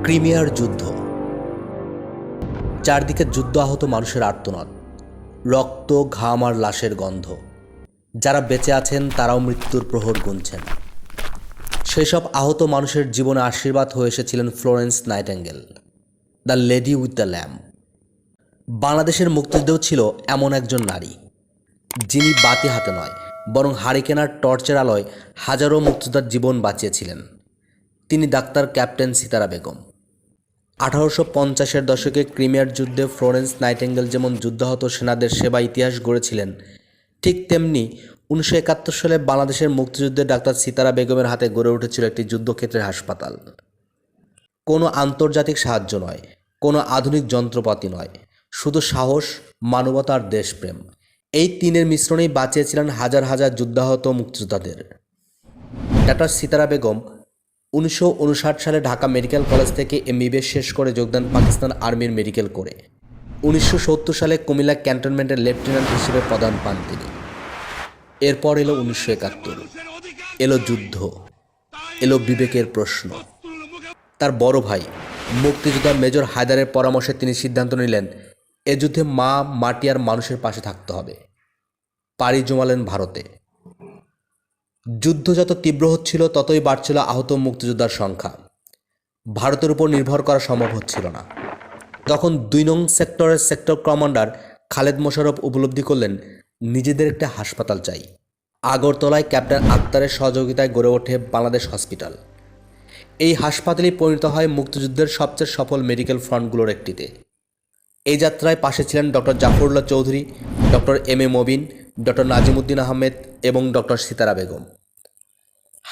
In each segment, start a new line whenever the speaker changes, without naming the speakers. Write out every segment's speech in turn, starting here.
ক্রিমিয়ার যুদ্ধ। চারদিকে যুদ্ধ আহত মানুষের আর্তনাদ, রক্ত, ঘাম আর লাশের গন্ধ। যারা বেঁচে আছেন তারাও মৃত্যুর প্রহর গুনছেন। সেই সব আহত মানুষের জীবনে আশীর্বাদ হয়ে এসেছিলেন Florence Nightingale, the lady with the lamp. বাংলাদেশের মুক্তিযুদ্ধেও ছিল এমন একজন নারী, যিনি বাতি হাতে নয় বরং হারিকেনার টর্চের আলোয় হাজারো মুক্তিযোদ্ধার জীবন বাঁচিয়েছিলেন। তিনি ডাক্তার ক্যাপ্টেন সিতারা বেগম। 1850-এর দশকে ক্রিমিয়ার যুদ্ধে ফ্লোরেন্স নাইটেঙ্গেল যেমন যুদ্ধাহত সেনাদের সেবা ইতিহাস গড়েছিলেন, ঠিক তেমনি 1971 সালে বাংলাদেশের মুক্তিযুদ্ধে ডাক্তার সিতারা বেগমের হাতে গড়ে উঠেছিল একটি যুদ্ধক্ষেত্রের হাসপাতাল। কোনো আন্তর্জাতিক সাহায্য নয়, কোনো আধুনিক যন্ত্রপাতি নয়, শুধু সাহস, মানবতা আর দেশপ্রেম। এই তিনের মিশ্রণেই বাঁচিয়েছিলেন হাজার হাজার যুদ্ধাহত মুক্তিযোদ্ধাদের। ডাক্তার সিতারা বেগম 1959 সালে ঢাকা মেডিকেল কলেজ থেকে MBBS শেষ করে যোগদান পাকিস্তান আর্মির মেডিকেল করে 1970 সালে কুমিল্লা ক্যান্টনমেন্টের লেফটেন্যান্ট হিসেবে প্রদান পান তিনি। এরপর এলো 1971, এলো যুদ্ধ, এলো বিবেকের প্রশ্ন। তার বড় ভাই মুক্তিযোদ্ধা মেজর হায়দারের পরামর্শে তিনি সিদ্ধান্ত নিলেন এ যুদ্ধে মা, মাটি আর মানুষের পাশে থাকতে হবে। পাড়ি জমালেন ভারতে। যুদ্ধ যত তীব্র হচ্ছিল ততই বাড়ছিল আহত মুক্তিযোদ্ধার সংখ্যা। ভারতের উপর নির্ভর করা সম্ভব হচ্ছিল না। তখন 2 নং সেক্টরের সেক্টর কমান্ডার খালেদ মোশাররফ উপলব্ধি করলেন নিজেদের একটা হাসপাতাল চাই। আগরতলায় ক্যাপ্টেন আক্তারের সহযোগিতায় গড়ে ওঠে বাংলাদেশ হসপিটাল। এই হাসপাতালই পরিণত হয় মুক্তিযুদ্ধের সবচেয়ে সফল মেডিকেল ফ্রন্টগুলোর একটিতে। এই যাত্রায় পাশে ছিলেন doctor Zafrullah Chowdhury, doctor M.A. Mobin, doctor Nazimuddin Ahmed এবং ডক্টর সিতারা বেগম।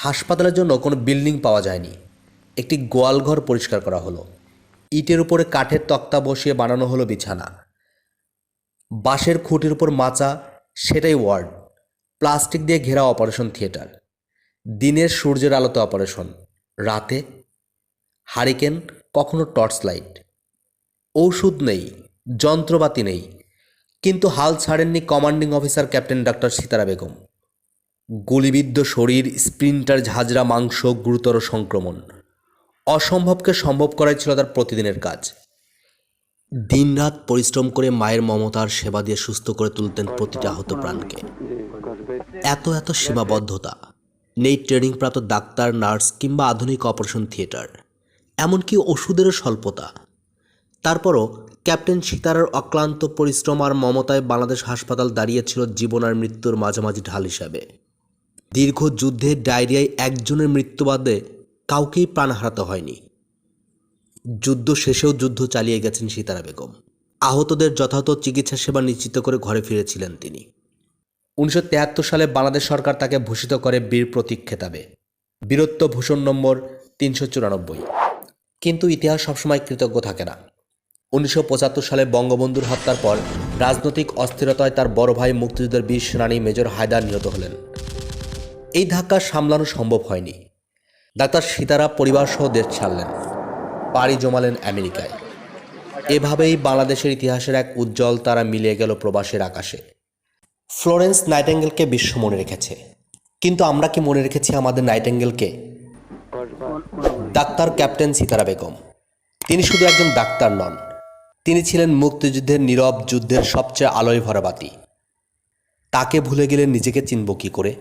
হাসপাতালের জন্য কোনো বিল্ডিং পাওয়া যায়নি। একটি গোয়ালঘর পরিষ্কার করা হলো। ইটের উপরে কাঠের তক্তা বসিয়ে বানানো হলো বিছানা। বাঁশের খুঁটির উপর মাচা, সেটাই ওয়ার্ড। প্লাস্টিক দিয়ে ঘেরা অপারেশন থিয়েটার। দিনের সূর্যের আলোতে অপারেশন, রাতে হারিকেন, কখনো টর্চ লাইট। ঔষধ নেই, যন্ত্রপাতি নেই, কিন্তু হাল ছাড়েননি commanding officer captain doctor Sitara Begum. গুলিবিদ্ধ শরীর, স্প্রিন্টার ঝাঁঝরা মাংস, গুরুতর সংক্রমণ। অসম্ভবকে সম্ভব করাই ছিল তার প্রতিদিনের কাজ। দিনরাত পরিশ্রম করে মায়ের মমতার সেবা দিয়ে সুস্থ করে তুলতেন প্রতিটা আহত প্রাণকে। এত সীমাবদ্ধতা, নেই ট্রেনিংপ্রাপ্ত ডাক্তার, নার্স কিংবা আধুনিক অপারেশন থিয়েটার, এমনকি ওষুধেরও স্বল্পতা। তারপরও ক্যাপ্টেন সিতারার অক্লান্ত পরিশ্রম আর মমতায় বাংলাদেশ হাসপাতাল দাঁড়িয়েছিল জীবন আর মৃত্যুর মাঝামাঝি ঢাল হিসাবে। দীর্ঘ যুদ্ধে ডায়রিয়ায় একজনের মৃত্যু বাদে কাউকেই প্রাণ হারাতে হয়নি। যুদ্ধ শেষেও যুদ্ধ চালিয়ে গেছেন সিতারা বেগম। আহতদের যথাযথ চিকিৎসা সেবা নিশ্চিত করে ঘরে ফিরেছিলেন তিনি। 1973 সালে বাংলাদেশ সরকার তাকে ভূষিত করে বীর প্রতীক খেতাবে, বীরত্ব ভূষণ নম্বর 394। কিন্তু ইতিহাস সবসময় কৃতজ্ঞ থাকে না। 1975 সালে বঙ্গবন্ধুর হত্যার পর রাজনৈতিক অস্থিরতায় তার বড় ভাই মুক্তিযুদ্ধের বীর সেনানী মেজর হায়দার নিহত হলেন। এই ধাক্কা সামলানো সম্ভব হয়নি। ডাক্তার সিতারা পরিবারসহ দেশ ছাড়লেন, পাড়ি জমালেন আমেরিকায়। এভাবেই বাংলাদেশের ইতিহাসের এক উজ্জ্বল তারা মিলিয়ে গেল প্রবাসের আকাশে। ফ্লোরেন্স নাইটেঙ্গেলকে বিশ্ব মনে রেখেছে, কিন্তু আমরা কি মনে রেখেছি আমাদের নাইটেঙ্গেলকে? Doctor captain Sitara Begum. তিনি শুধু একজন ডাক্তার নন, তিনি ছিলেন মুক্তিযুদ্ধের নীরব যুদ্ধের সবচেয়ে আলোয় ভরা বাতি। তাকে ভুলে গেলে নিজেকে চিনব কী করে?